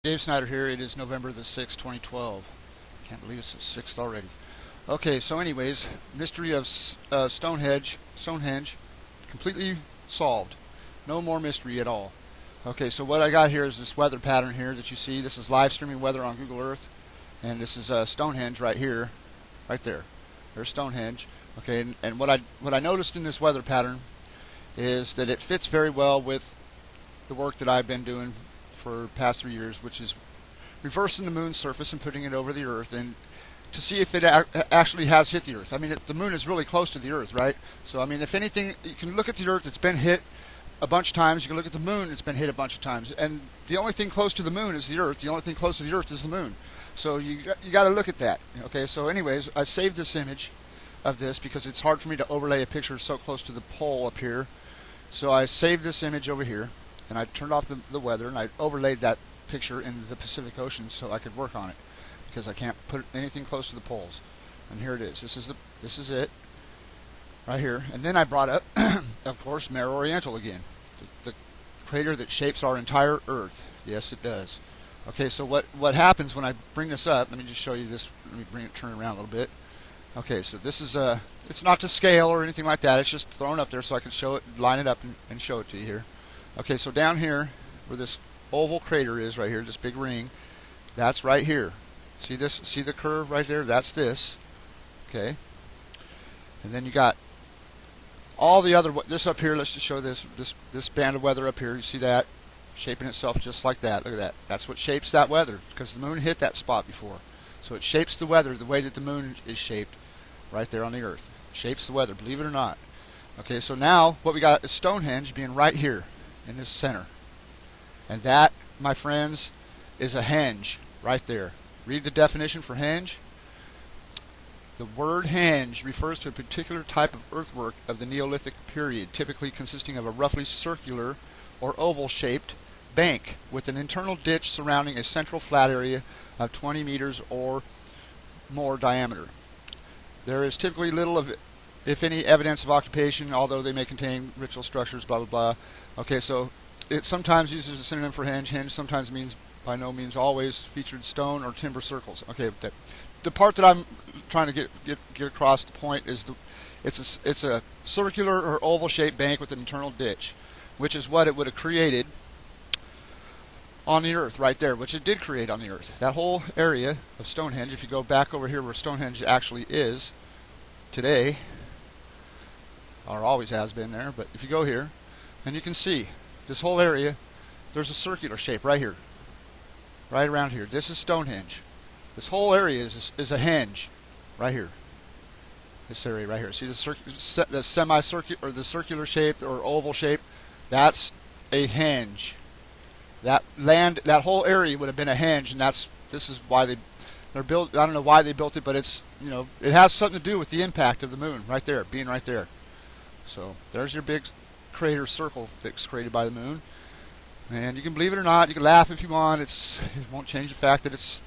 Dave Snyder here. It is November the 6th, 2012. Can't believe it's the 6th already. Okay, so anyways, mystery of Stonehenge, completely solved. No more mystery at all. Okay, so what I got here is this weather pattern here that you see. This is live streaming weather on Google Earth, and this is Stonehenge right here, right there. There's Stonehenge. Okay, and what I noticed in this weather pattern is that it fits very well with the work that I've been doing for past 3 years, which is reversing the moon's surface and putting it over the Earth, and to see if it actually has hit the Earth. I mean, the moon is really close to the Earth, right? So, I mean, if anything, you can look at the Earth, it's been hit a bunch of times. You can look at the moon, it's been hit a bunch of times. And the only thing close to the moon is the Earth. The only thing close to the Earth is the moon. So you got to look at that. Okay, so anyways, I saved this image of this because it's hard for me to overlay a picture so close to the pole up here. So I saved this image over here, and I turned off the weather, and I overlaid that picture in the Pacific Ocean so I could work on it, because I can't put anything close to the poles. And here it is. This is it right here. And then I brought up, of course, Mare Oriental again, the crater that shapes our entire Earth. Yes, it does. Okay, so what happens when I bring this up? Let me just show you this. Let me turn it around a little bit. Okay, so this is it's not to scale or anything like that. It's just thrown up there so I can show it, line it up, and show it to you here. Okay, so down here where this oval crater is right here, this big ring, that's right here. See this? See the curve right there? That's this. Okay. And then you got all the other, this up here, let's just show this band of weather up here. You see that? Shaping itself just like that. Look at that. That's what shapes that weather, because the moon hit that spot before. So it shapes the weather the way that the moon is shaped right there on the Earth. Shapes the weather, believe it or not. Okay, so now what we got is Stonehenge being right here in this center. And that, my friends, is a henge right there. Read the definition for henge. The word henge refers to a particular type of earthwork of the Neolithic period, typically consisting of a roughly circular or oval-shaped bank with an internal ditch surrounding a central flat area of 20 meters or more diameter. There is typically little of, if any, evidence of occupation, although they may contain ritual structures, blah, blah, blah. Okay, so it sometimes uses a synonym for henge. Henge sometimes means, by no means always, featured stone or timber circles. Okay, the part that I'm trying to get across the point is it's a circular or oval-shaped bank with an internal ditch, which is what it would have created on the Earth right there, which it did create on the Earth. That whole area of Stonehenge, if you go back over here where Stonehenge actually is today, or always has been there, but if you go here, and you can see this whole area, there's a circular shape right here, right around here. This is Stonehenge. This whole area is a henge right here. This area right here. See the semicircular or the circular shape or oval shape? That's a henge. That whole area would have been a henge, and this is why they're built. I don't know why they built it, but it's, it has something to do with the impact of the moon right there, being right there. So there's your big crater circle that's created by the moon, and you can believe it or not, you can laugh if you want. It won't change the fact that it's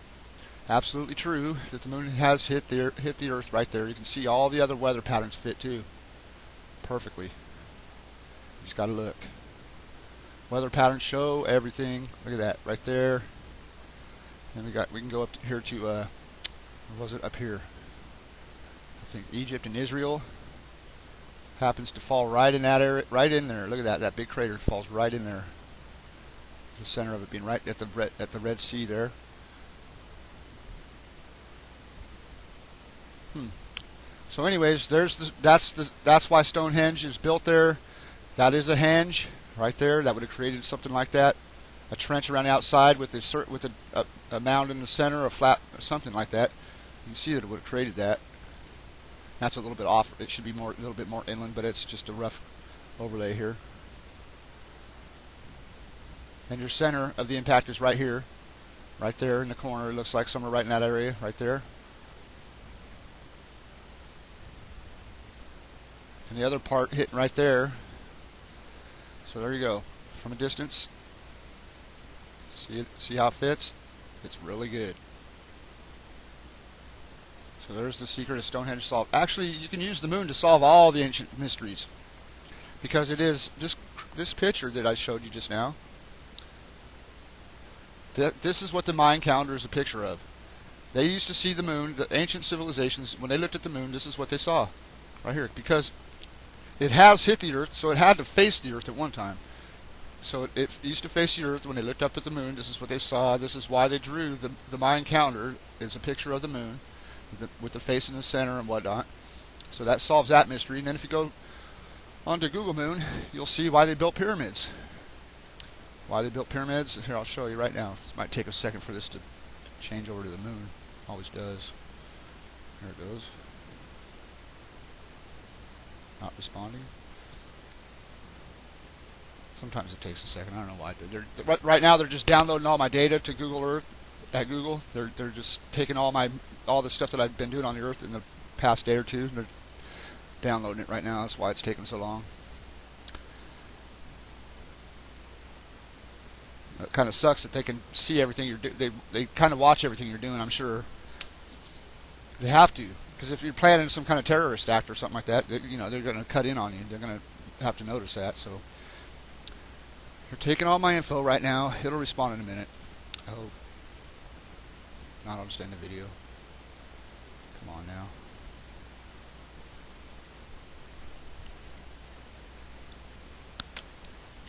absolutely true that the moon has hit the Earth right there. You can see all the other weather patterns fit too, perfectly. You just got to look. Weather patterns show everything. Look at that right there. And we can go up here to where was it, up here? I think Egypt and Israel happens to fall right in that area, right in there. Look at that. That big crater falls right in there. The center of it being right at the Red Sea there. So anyways, that's why Stonehenge is built there. That is a henge right there. That would have created something like that. A trench around the outside with a mound in the center, a flat, something like that. You can see that it would have created that. That's a little bit off. It should be a little bit more inland, but it's just a rough overlay here. And your center of the impact is right here, right there in the corner. It looks like somewhere right in that area, right there. And the other part hitting right there. So there you go. From a distance, see how it fits? It's really good. So there's the secret of Stonehenge solved. Actually, you can use the moon to solve all the ancient mysteries, because it is this picture that I showed you just now. This is what the Mayan calendar is a picture of. They used to see the moon. The ancient civilizations, when they looked at the moon, this is what they saw, right here, because it has hit the Earth, so it had to face the Earth at one time. So it used to face the Earth. When they looked up at the moon, this is what they saw. This is why they drew the Mayan calendar is a picture of the moon with the face in the center and whatnot. So that solves that mystery. And then if you go onto Google Moon, you'll see why they built pyramids. Why they built pyramids? Here, I'll show you right now. It might take a second for this to change over to the moon. Always does. There it goes. Not responding. Sometimes it takes a second. I don't know why. Right now they're just downloading all my data to Google Earth at Google. They're just taking all the stuff that I've been doing on the Earth in the past day or two. And they're downloading it right now. That's why it's taking so long. It kind of sucks that they can see everything you're doing. They kind of watch everything you're doing. I'm sure they have to, because if you're planning some kind of terrorist act or something like that, they're going to cut in on you. They're going to have to notice that. So they're taking all my info right now. It'll respond in a minute. I hope. Not, I'll just end the video. Come on now.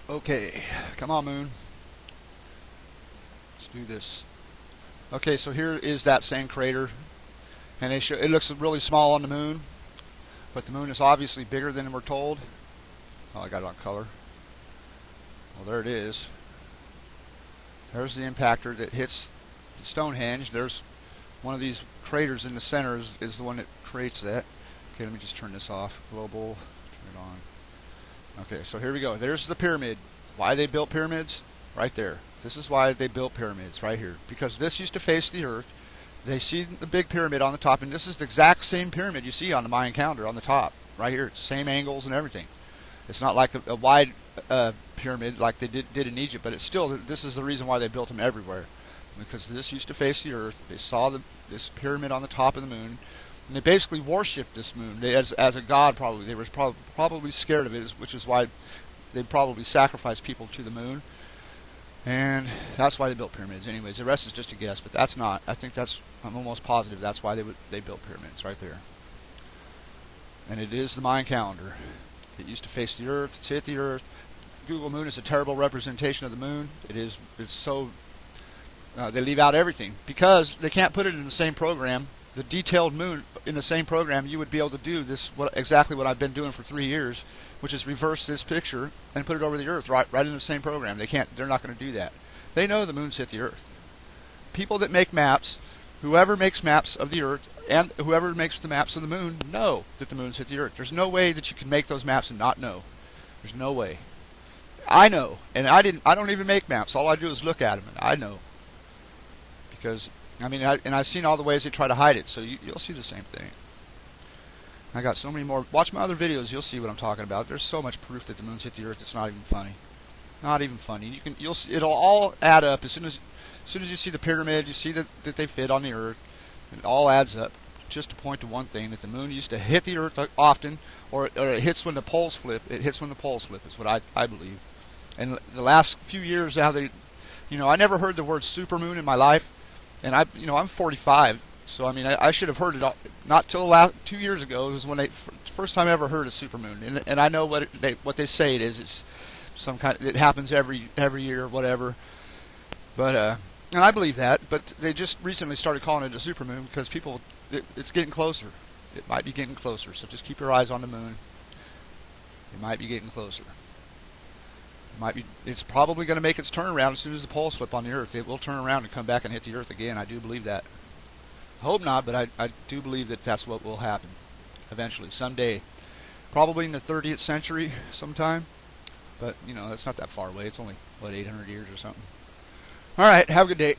Okay, come on, moon. Let's do this. Okay, so here is that same crater, and it looks really small on the moon, but the moon is obviously bigger than we're told. Oh, I got it on color. Well, there it is. There's the impactor that hits the Stonehenge. There's one of these craters in the center is the one that creates that. Okay, let me just turn this off. Global, turn it on. Okay, so here we go. There's the pyramid. Why they built pyramids? Right there. This is why they built pyramids, right here. Because this used to face the Earth. They see the big pyramid on the top, and this is the exact same pyramid you see on the Mayan calendar on the top, right here. Same angles and everything. It's not like a wide pyramid like they did in Egypt, but it's still, this is the reason why they built them everywhere. Because this used to face the Earth. They saw this pyramid on the top of the moon, and they basically worshipped this moon as a god. Probably they were probably scared of it, which is why they probably sacrificed people to the moon, and that's why they built pyramids. Anyways, the rest is just a guess, but that's not. I'm almost positive that's why they built pyramids right there. And it is the Mayan calendar. It used to face the Earth. It's hit the Earth. Google Moon is a terrible representation of the moon. It's so. They leave out everything because they can't put it in the same program. The detailed moon in the same program, you would be able to do this exactly what I've been doing for 3 years, which is reverse this picture and put it over the Earth right in the same program. They're not going to do that. They know the moon's hit the Earth. People that make maps, whoever makes maps of the Earth and whoever makes the maps of the moon, know that the moon's hit the Earth. There's no way that you can make those maps and not know. There's no way. I know, and I don't even make maps. All I do is look at them, and I know. Because, I mean, I've seen all the ways they try to hide it, so you'll see the same thing. I got so many more. Watch my other videos, you'll see what I'm talking about. There's so much proof that the moon's hit the Earth, it's not even funny. Not even funny. You'll see, it'll all add up as soon as you see the pyramid, you see that they fit on the Earth. It all adds up. Just to point to one thing, that the moon used to hit the Earth often, or it hits when the poles flip. It hits when the poles flip, is what I believe. And the last few years, how I never heard the word supermoon in my life. And I'm 45, so I mean I should have heard it not till 2 years ago. It was when first time I ever heard of supermoon, and I know what they say it is. It's some kind. It happens every year or whatever. But and I believe that. But they just recently started calling it a supermoon because it's getting closer. It might be getting closer. So just keep your eyes on the moon. It might be getting closer. It's probably going to make its turnaround as soon as the poles flip on the Earth. It will turn around and come back and hit the Earth again. I do believe that. I hope not, but I do believe that that's what will happen eventually, someday. Probably in the 30th century sometime. But, that's not that far away. It's only, 800 years or something. All right, have a good day.